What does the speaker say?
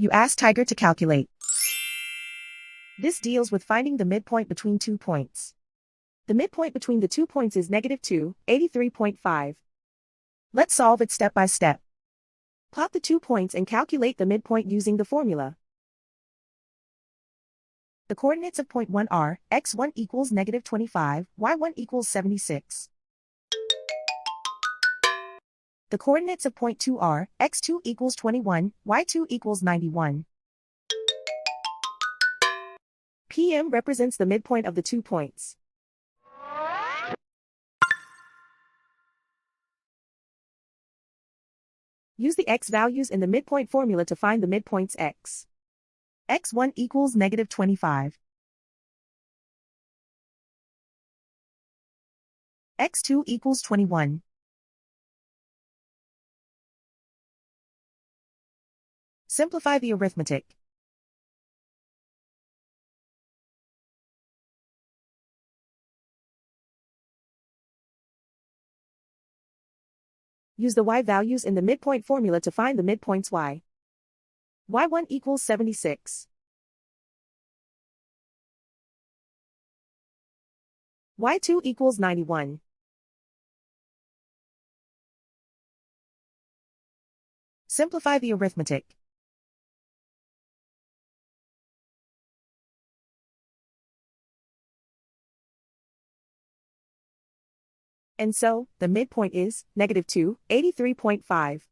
You ask Tiger to calculate. This deals with finding the midpoint between 2 points. The midpoint between the 2 points is -2, 83.5. Let's solve it step by step. Plot the 2 points and calculate the midpoint using the formula. The coordinates of point 1 are x1 equals -25, y1 equals 76. The coordinates of point 2 are x2 equals 21, y2 equals 91. PM represents the midpoint of the 2 points. Use the x values in the midpoint formula to find the midpoints x. x1 equals -25. x2 equals 21. Simplify the arithmetic. Use the y values in the midpoint formula to find the midpoints y. y1 equals 76. y2 equals 91. Simplify the arithmetic. And so, the midpoint is -2, 83.5.